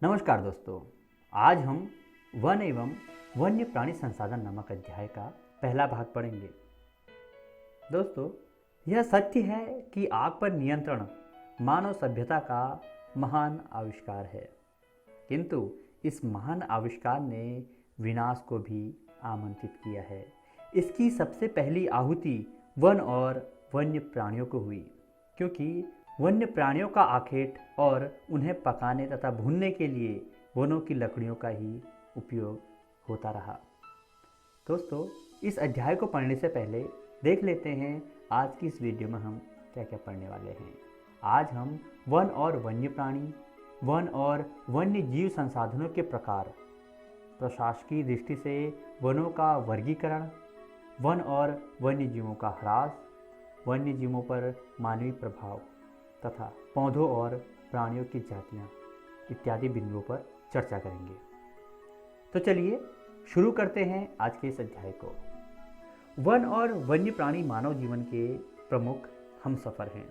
नमस्कार दोस्तों। आज हम वन एवं वन्य प्राणी संसाधन नामक अध्याय का पहला भाग पढ़ेंगे। दोस्तों, यह सत्य है कि आग पर नियंत्रण मानव सभ्यता का महान आविष्कार है, किंतु इस महान आविष्कार ने विनाश को भी आमंत्रित किया है। इसकी सबसे पहली आहुति वन और वन्य प्राणियों को हुई, क्योंकि वन्य प्राणियों का आखेट और उन्हें पकाने तथा भूनने के लिए वनों की लकड़ियों का ही उपयोग होता रहा। दोस्तों, इस अध्याय को पढ़ने से पहले देख लेते हैं आज की इस वीडियो में हम क्या क्या पढ़ने वाले हैं। आज हम वन और वन्य प्राणी, वन और वन्य जीव संसाधनों के प्रकार, प्रशासकीय दृष्टि से वनों का वर्गीकरण, वन और वन्य जीवों का ह्रास, वन्य जीवों पर मानवीय प्रभाव तथा पौधों और प्राणियों की जातियाँ इत्यादि बिंदुओं पर चर्चा करेंगे। तो चलिए शुरू करते हैं आज के इस अध्याय को। वन और वन्य प्राणी मानव जीवन के प्रमुख हमसफर हैं।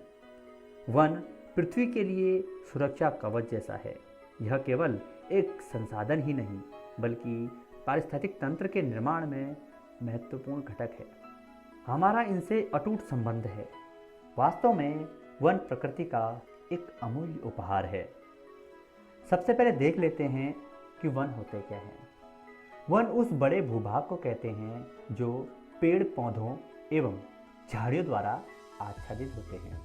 वन पृथ्वी के लिए सुरक्षा कवच जैसा है। यह केवल एक संसाधन ही नहीं, बल्कि पारिस्थितिक तंत्र के निर्माण में महत्वपूर्ण घटक है। हमारा इनसे अटूट संबंध है। वास्तव में वन प्रकृति का एक अमूल्य उपहार है। सबसे पहले देख लेते हैं कि वन होते क्या हैं। वन उस बड़े भूभाग को कहते हैं जो पेड़ पौधों एवं झाड़ियों द्वारा आच्छादित होते हैं।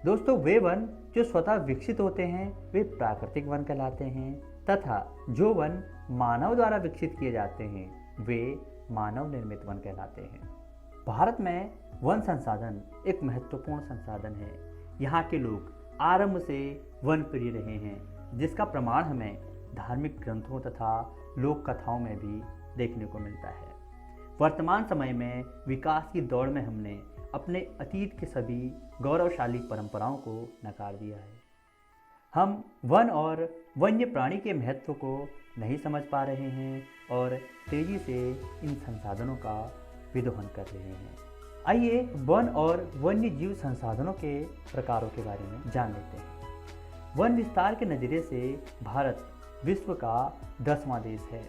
दोस्तों, वे वन जो स्वतः विकसित होते हैं वे प्राकृतिक वन कहलाते हैं, तथा जो वन मानव द्वारा विकसित किए जाते हैं वे मानव निर्मित वन कहलाते हैं। भारत में वन संसाधन एक महत्वपूर्ण संसाधन है। यहाँ के लोग आरंभ से वन प्रिय रहे हैं, जिसका प्रमाण हमें धार्मिक ग्रंथों तथा लोक कथाओं में भी देखने को मिलता है। वर्तमान समय में विकास की दौड़ में हमने अपने अतीत के सभी गौरवशाली परंपराओं को नकार दिया है। हम वन और वन्य प्राणी के महत्व को नहीं समझ पा रहे हैं और तेजी से इन संसाधनों का विदोहन कर रहे हैं। आइए वन और वन्य जीव संसाधनों के प्रकारों के बारे में जान लेते हैं। वन विस्तार के नज़रिए से भारत विश्व का 10वां देश है।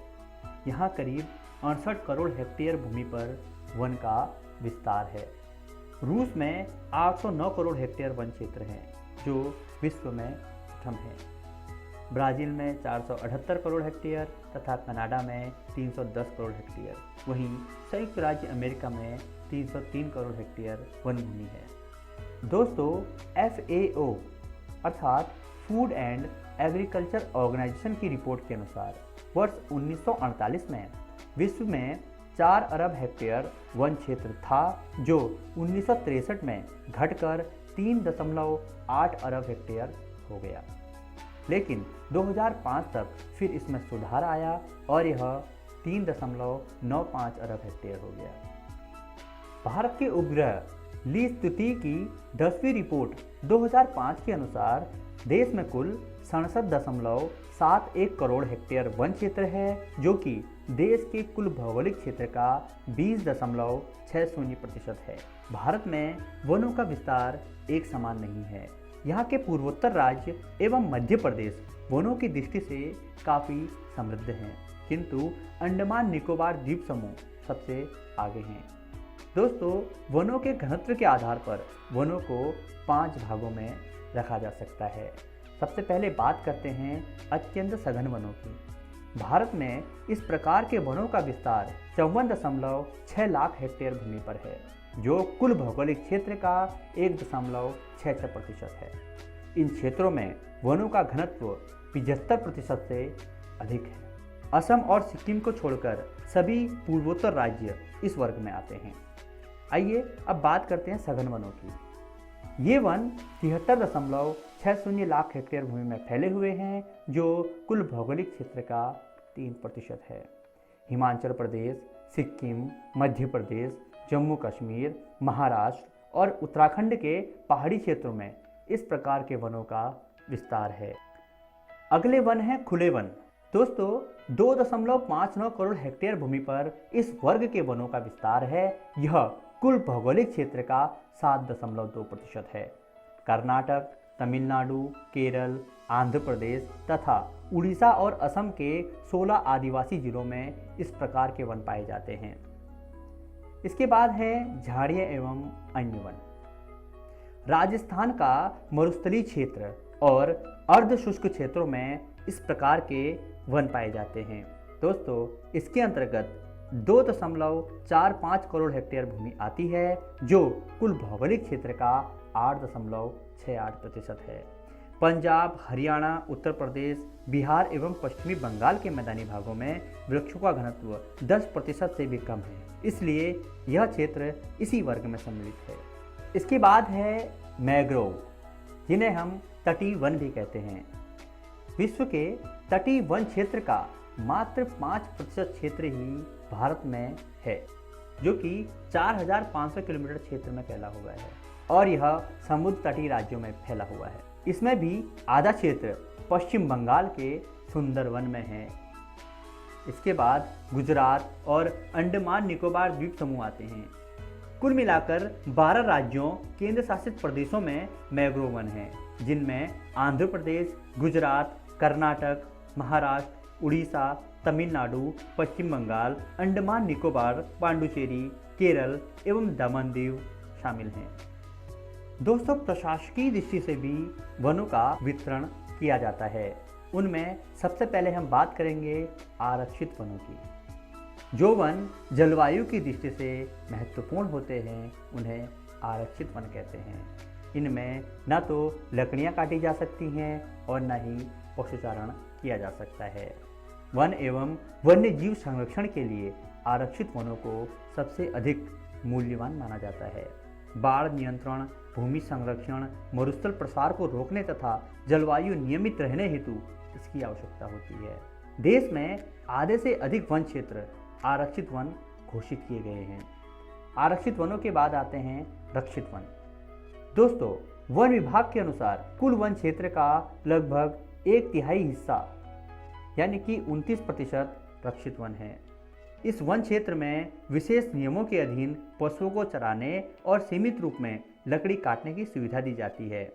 यहाँ करीब 68 करोड़ हेक्टेयर भूमि पर वन का विस्तार है। रूस में 809 करोड़ हेक्टेयर वन क्षेत्र है, जो विश्व में प्रथम है। ब्राज़ील में 478 करोड़ हेक्टेयर तथा कनाडा में 310 करोड़ हेक्टेयर। वहीं संयुक्त राज्य अमेरिका में 303 करोड़ हेक्टेयर वन भूमि है। दोस्तों, FAO अर्थात फूड एंड एग्रीकल्चर ऑर्गेनाइजेशन की रिपोर्ट के अनुसार वर्ष 1948 में विश्व में 4 अरब हेक्टेयर वन क्षेत्र था, जो 1963 में घटकर 3.8 अरब हेक्टेयर हो गया। लेकिन 2005 तक फिर इसमें सुधार आया और यह 3.95 अरब हेक्टेयर हो गया। भारत के उपग्रह ली स्तुति की 10वीं रिपोर्ट 2005 के अनुसार देश में कुल 67.71 करोड़ हेक्टेयर वन क्षेत्र है, जो कि देश के कुल भौगोलिक क्षेत्र का 20.60% है। भारत में वनों का विस्तार एक समान नहीं है। यहाँ के पूर्वोत्तर राज्य एवं मध्य प्रदेश वनों की दृष्टि से काफ़ी समृद्ध हैं, किंतु अंडमान निकोबार द्वीप समूह सबसे आगे हैं। दोस्तों, वनों के घनत्व के आधार पर वनों को 5 भागों में रखा जा सकता है। सबसे पहले बात करते हैं अत्यंत सघन वनों की। भारत में इस प्रकार के वनों का विस्तार 54.6 लाख हेक्टेयर भूमि पर है, जो कुल भौगोलिक क्षेत्र का 1.66% है। इन क्षेत्रों में वनों का घनत्व 75% से अधिक है। असम और सिक्किम को छोड़कर सभी पूर्वोत्तर राज्य इस वर्ग में आते हैं। आइए अब बात करते हैं सघन वनों की। ये वन 73.60 लाख हेक्टेयर भूमि में फैले हुए हैं, जो कुल भौगोलिक क्षेत्र का 3% है। हिमाचल प्रदेश, सिक्किम, मध्य प्रदेश, जम्मू कश्मीर, महाराष्ट्र और उत्तराखंड के पहाड़ी क्षेत्रों में इस प्रकार के वनों का विस्तार है। अगले वन है खुले वन। दोस्तों, 2.59 करोड़ हेक्टेयर भूमि पर इस वर्ग के वनों का विस्तार है। यह कुल भौगोलिक क्षेत्र का 7.2% है। कर्नाटक, तमिलनाडु, केरल, आंध्र प्रदेश तथा उड़ीसा और असम के 16 आदिवासी जिलों में इस प्रकार के वन पाए जाते हैं। इसके बाद है झाड़ियाँ एवं अन्य वन। राजस्थान का मरुस्थलीय क्षेत्र और अर्ध शुष्क क्षेत्रों में इस प्रकार के वन पाए जाते हैं। दोस्तों, इसके अंतर्गत 2.45 करोड़ हेक्टेयर भूमि आती है, जो कुल भौगोलिक क्षेत्र का 8.68% है। पंजाब, हरियाणा, उत्तर प्रदेश, बिहार एवं पश्चिमी बंगाल के मैदानी भागों में वृक्षों का घनत्व 10% से भी कम है, इसलिए यह क्षेत्र इसी वर्ग में सम्मिलित है। इसके बाद है मैंग्रोव, जिन्हें हम तटीय वन भी कहते हैं। विश्व के तटीय वन क्षेत्र का मात्र 5% क्षेत्र ही भारत में है, जो कि 4500 किलोमीटर क्षेत्र में फैला हुआ है और यह समुद्र तटीय राज्यों में फैला हुआ है। इसमें भी आधा क्षेत्र पश्चिम बंगाल के सुंदरवन में है। इसके बाद गुजरात और अंडमान निकोबार द्वीप समूह आते हैं। कुल मिलाकर 12 राज्यों, केंद्र शासित प्रदेशों में मैंग्रोव वन है, जिनमें आंध्र प्रदेश, गुजरात, कर्नाटक, महाराष्ट्र, उड़ीसा, तमिलनाडु, पश्चिम बंगाल, अंडमान निकोबार, पांडुचेरी, केरल एवं दमन दीव शामिल हैं। दोस्तों, प्रशासकीय दृष्टि से भी वनों का वितरण किया जाता है। उनमें सबसे पहले हम बात करेंगे आरक्षित वनों की। जो वन जलवायु की दृष्टि से महत्वपूर्ण होते हैं, उन्हें आरक्षित वन कहते हैं। इनमें न तो लकड़ियाँ काटी जा सकती हैं और न ही पशुचारण किया जा सकता है। वन एवं वन्य जीव संरक्षण के लिए आरक्षित वनों को सबसे अधिक मूल्यवान माना जाता है। बाढ़ नियंत्रण, भूमि संरक्षण, मरुस्थल प्रसार को रोकने तथा जलवायु नियमित रहने हेतु इसकी आवश्यकता होती है। देश में आधे से अधिक वन क्षेत्र आरक्षित वन घोषित किए गए हैं। आरक्षित वनों के बाद आते हैं रक्षित वन। दोस्तों, वन विभाग के अनुसार कुल वन क्षेत्र का लगभग 1/3 हिस्सा यानी कि 29% रक्षित वन है। इस वन क्षेत्र में विशेष नियमों के अधीन पशुओं को चराने और सीमित रूप में लकड़ी काटने की सुविधा दी जाती है।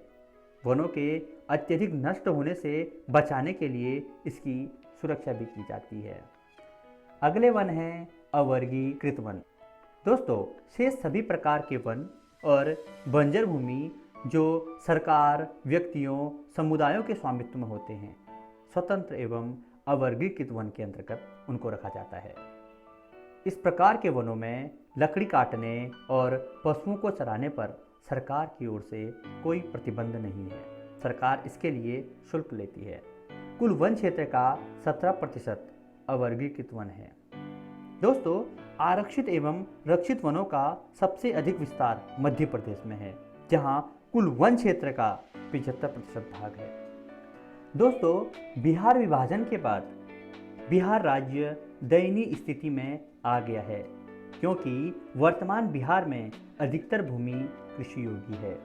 वनों के अत्यधिक नष्ट होने से बचाने के लिए इसकी सुरक्षा भी की जाती है। अगले वन हैं अवर्गीकृत वन। दोस्तों, शेष सभी प्रकार के वन और बंजर भूमि जो सरकार, व्यक्तियों, समुदायों के स्वामित्व में होते हैं, स्वतंत्र एवं अवर्गीकृत वन के अंतर्गत उनको रखा जाता है। इस प्रकार के वनों में लकड़ी काटने और पशुओं को चराने पर सरकार की ओर से कोई प्रतिबंध नहीं है। सरकार इसके लिए शुल्क लेती है। कुल वन क्षेत्र का 17% अवर्गीकृत वन है। दोस्तों, आरक्षित एवं रक्षित वनों का सबसे अधिक विस्तार मध्य प्रदेश में है, जहां कुल वन क्षेत्र का 75% भाग है। दोस्तों, बिहार विभाजन के बाद बिहार राज्य दयनीय स्थिति में आ गया है, क्योंकि वर्तमान बिहार में अधिकतर भूमि कृषि योग्य है।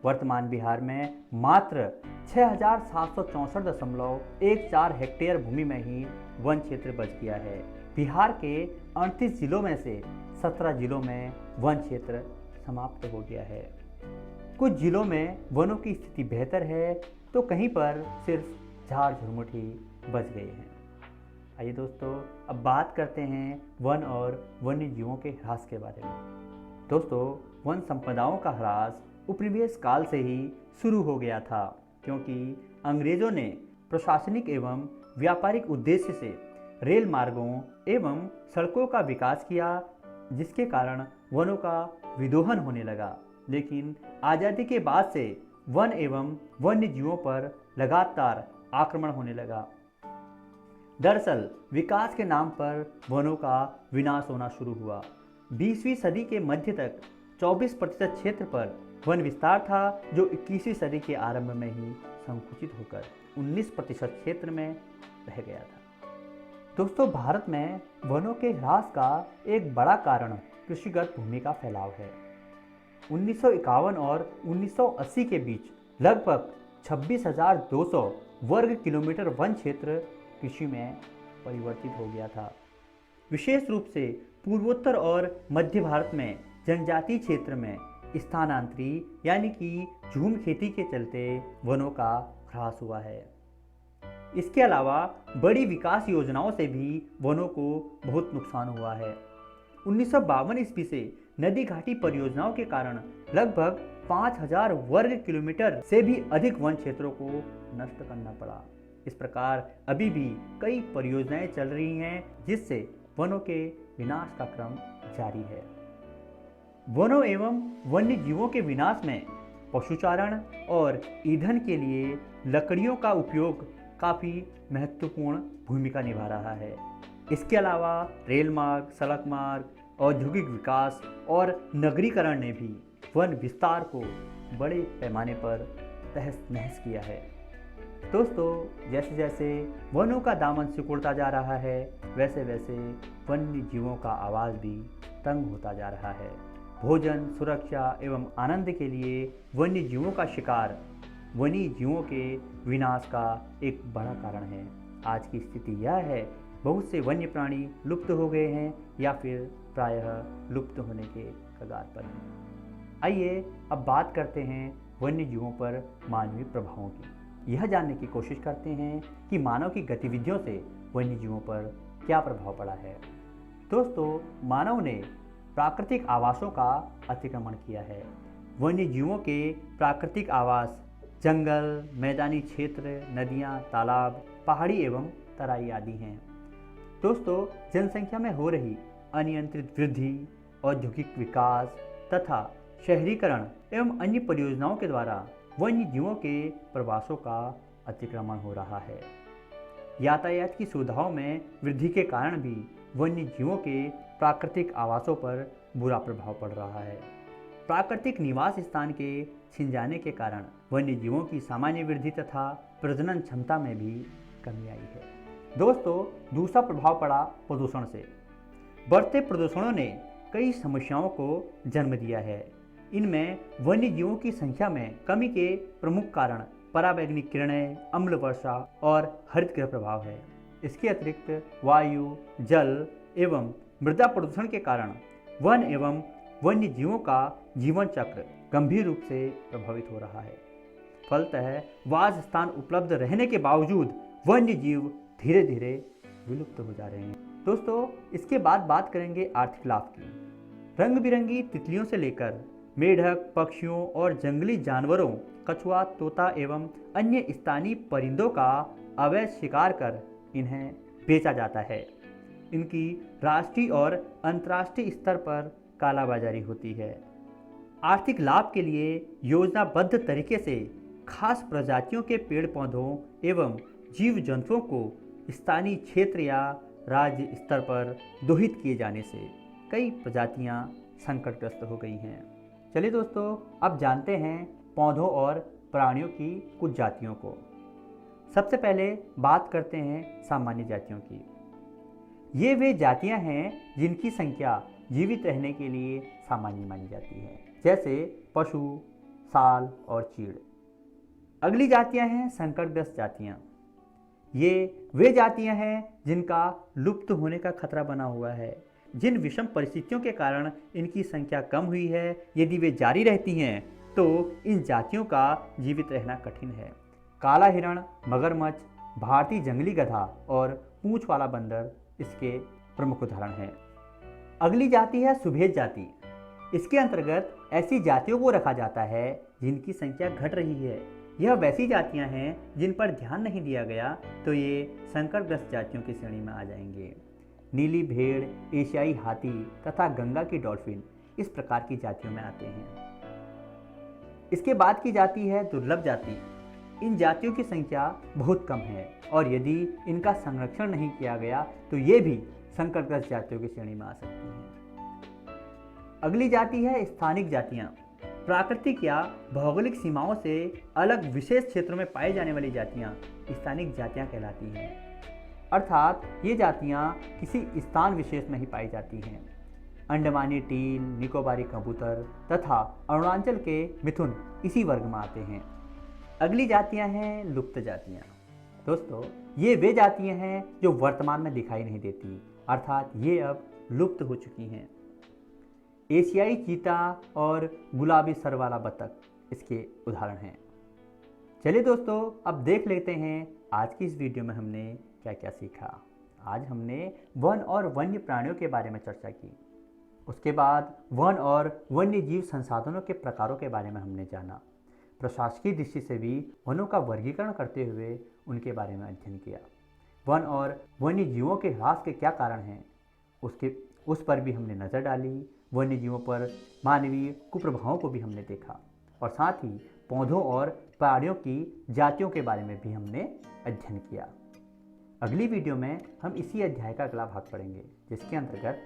वर्तमान बिहार में मात्र 6764.14 हेक्टेयर भूमि में ही वन क्षेत्र बच गया है। बिहार के 38 जिलों में से 17 जिलों में वन क्षेत्र समाप्त हो गया है। कुछ जिलों में वनों की स्थिति बेहतर है, तो कहीं पर सिर्फ झाड़ झुरमुट ही बच गए हैं। आइए दोस्तों, अब बात करते हैं वन और वन्य जीवों के ह्रास के बारे में। दोस्तों, वन संपदाओं का ह्रास उपनिवेश काल से ही शुरू हो गया था, क्योंकि अंग्रेजों ने प्रशासनिक एवं व्यापारिक उद्देश्य से रेल मार्गों एवं सड़कों का विकास किया, जिसके कारण वनों का विदोहन होने लगा। लेकिन आज़ादी के बाद से वन एवं वन्य जीवों पर लगातार आक्रमण होने लगा। दरअसल विकास के नाम पर वनों का विनाश होना शुरू हुआ। 20वीं सदी के मध्य तक 24% क्षेत्र पर वन विस्तार था, जो 21वीं सदी के आरंभ में ही संकुचित होकर 19% क्षेत्र में रह गया था। दोस्तों, भारत में वनों के ह्रास का एक बड़ा कारण कृषिगत भूमि का फैलाव है। 1951 और 1980 के बीच लगभग 26,200 वर्ग किलोमीटर वन क्षेत्र कृषि में परिवर्तित हो गया था। विशेष रूप से पूर्वोत्तर और मध्य भारत में जनजातीय क्षेत्र में स्थानांतरी यानी कि झूम खेती के चलते वनों का ह्रास हुआ है। इसके अलावा बड़ी विकास योजनाओं से भी वनों को बहुत नुकसान हुआ है। 1952 ईस्वी से नदी घाटी परियोजनाओं के कारण लगभग 5000 वर्ग किलोमीटर से भी अधिक वन क्षेत्रों को नष्ट करना पड़ा। इस प्रकार अभी भी कई परियोजनाएं चल रही हैं जिससे वनों के विनाश का क्रम जारी है। वनों एवं वन्य जीवों के विनाश में पशुचारण और ईंधन के लिए लकड़ियों का उपयोग काफ़ी महत्वपूर्ण भूमिका निभा रहा है। इसके अलावा रेल मार्ग, सड़क मार्ग, औद्योगिक विकास और नगरीकरण ने भी वन विस्तार को बड़े पैमाने पर तहस नहस किया है। दोस्तों, जैसे जैसे वनों का दामन सिकुड़ता जा रहा है वैसे वैसे वन्य जीवों का आवाज़ भी तंग होता जा रहा है। भोजन, सुरक्षा एवं आनंद के लिए वन्य जीवों का शिकार वन्य जीवों के विनाश का एक बड़ा कारण है। आज की स्थिति यह है, बहुत से वन्य प्राणी लुप्त हो गए हैं या फिर प्रायः लुप्त होने के कगार पर हैं। आइए अब बात करते हैं वन्य जीवों पर मानवीय प्रभावों की। यह जानने की कोशिश करते हैं कि मानव की गतिविधियों से वन्य जीवों पर क्या प्रभाव पड़ा है। दोस्तों, मानव ने प्राकृतिक आवासों का अतिक्रमण किया है। वन्य जीवों के प्राकृतिक आवास जंगल, मैदानी क्षेत्र, नदियाँ, तालाब, पहाड़ी एवं तराई आदि हैं। दोस्तों, जनसंख्या में हो रही अनियंत्रित वृद्धि, औद्योगिक विकास तथा शहरीकरण एवं अन्य परियोजनाओं के द्वारा वन्य जीवों के प्रवासों का अतिक्रमण हो रहा है। यातायात की सुविधाओं में वृद्धि के कारण भी वन्य जीवों के प्राकृतिक आवासों पर बुरा प्रभाव पड़ रहा है। प्राकृतिक निवास स्थान के छिन जाने के कारण वन्य जीवों की सामान्य वृद्धि तथा प्रजनन क्षमता में भी कमी आई है। दोस्तों, दूसरा प्रभाव पड़ा प्रदूषण से। बढ़ते प्रदूषणों ने कई समस्याओं को जन्म दिया है। इनमें वन्य जीवों की संख्या में कमी के प्रमुख कारण पराबैंगनी किरणें, अम्ल वर्षा और हरितगृह प्रभाव है। इसके अतिरिक्त वायु, जल एवं मृदा प्रदूषण के कारण वन एवं वन्य जीवों का जीवन चक्र गंभीर रूप से प्रभावित हो रहा है। फलतः वास स्थान उपलब्ध रहने के बावजूद वन्य जीव धीरे धीरे विलुप्त हो जा रहे हैं। दोस्तों, इसके बाद बात करेंगे आर्थिक लाभ की। रंग बिरंगी तितलियों से लेकर मेढक, पक्षियों और जंगली जानवरों, कछुआ, तोता एवं अन्य स्थानीय परिंदों का अवैध शिकार कर इन्हें बेचा जाता है। इनकी राष्ट्रीय और अंतर्राष्ट्रीय स्तर पर कालाबाजारी होती है। आर्थिक लाभ के लिए योजनाबद्ध तरीके से खास प्रजातियों के पेड़ पौधों एवं जीव जंतुओं को स्थानीय क्षेत्र या राज्य स्तर पर दोहित किए जाने से कई प्रजातियां संकटग्रस्त हो गई हैं। चलिए दोस्तों, अब जानते हैं पौधों और प्राणियों की कुछ जातियों को। सबसे पहले बात करते हैं सामान्य जातियों की। ये वे जातियां हैं जिनकी संख्या जीवित रहने के लिए सामान्य मानी जाती है, जैसे पशु, साल और चीड़। अगली जातियां हैं संकटग्रस्त जातियां। ये वे जातियां हैं जिनका लुप्त होने का खतरा बना हुआ है। जिन विषम परिस्थितियों के कारण इनकी संख्या कम हुई है, यदि वे जारी रहती हैं तो इन जातियों का जीवित रहना कठिन है। काला हिरण, मगरमच्छ, भारतीय जंगली गधा और पूंछ वाला बंदर इसके प्रमुख उदाहरण हैं। अगली जाति है सुभेद जाति। इसके अंतर्गत ऐसी जातियों को रखा जाता है जिनकी संख्या घट रही है। यह वैसी जातियां हैं जिन पर ध्यान नहीं दिया गया तो ये संकटग्रस्त जातियों की श्रेणी में आ जाएंगे। नीली भेड़, एशियाई हाथी तथा गंगा की डॉल्फिन इस प्रकार की जातियों में आते हैं। इसके बाद की जाति है दुर्लभ जाति। इन जातियों की संख्या बहुत कम है और यदि इनका संरक्षण नहीं किया गया तो ये भी संकटग्रस्त जातियों की श्रेणी में आ सकती हैं। अगली जाति है स्थानिक जातियां। प्राकृतिक या भौगोलिक सीमाओं से अलग विशेष क्षेत्रों में पाई जाने वाली जातियां स्थानिक जातियां कहलाती हैं। अर्थात ये जातियां किसी स्थान विशेष में ही पाई जाती हैं। अंडमानी टील, निकोबारी कबूतर तथा अरुणाचल के मिथुन इसी वर्ग में आते हैं। अगली जातियां हैं लुप्त जातियां। दोस्तों, ये वे जातियां हैं जो वर्तमान में दिखाई नहीं देती, अर्थात ये अब लुप्त हो चुकी हैं। एशियाई चीता और गुलाबी सर वाला बतख इसके उदाहरण हैं। चलिए दोस्तों, अब देख लेते हैं आज की इस वीडियो में हमने क्या क्या सीखा। आज हमने वन और वन्य प्राणियों के बारे में चर्चा की। उसके बाद वन और वन्य जीव संसाधनों के प्रकारों के बारे में हमने जाना। प्रशासकीय दृष्टि से भी वनों का वर्गीकरण करते हुए उनके बारे में अध्ययन किया। वन और वन्य जीवों के ह्रास के क्या कारण हैं उस पर भी हमने नज़र डाली। वन्य जीवों पर मानवीय कुप्रभावों को भी हमने देखा और साथ ही पौधों और प्राणियों की जातियों के बारे में भी हमने अध्ययन किया। अगली वीडियो में हम इसी अध्याय का अगला भाग पढ़ेंगे, जिसके अंतर्गत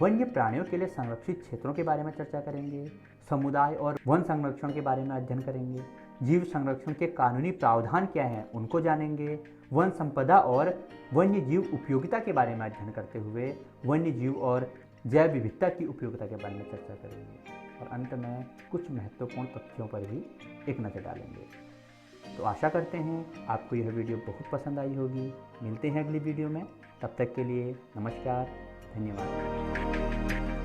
वन्य प्राणियों के लिए संरक्षित क्षेत्रों के बारे में चर्चा करेंगे, समुदाय और वन संरक्षण के बारे में अध्ययन करेंगे, जीव संरक्षण के कानूनी प्रावधान क्या हैं उनको जानेंगे, वन संपदा और वन्य जीव उपयोगिता के बारे में अध्ययन करते हुए वन्य जीव और जैव विविधता की उपयोगिता के बारे में चर्चा करेंगे और अंत में कुछ महत्वपूर्ण तथ्यों पर भी एक नज़र डालेंगे। तो आशा करते हैं आपको यह वीडियो बहुत पसंद आई होगी। मिलते हैं अगली वीडियो में, तब तक के लिए नमस्कार, धन्यवाद।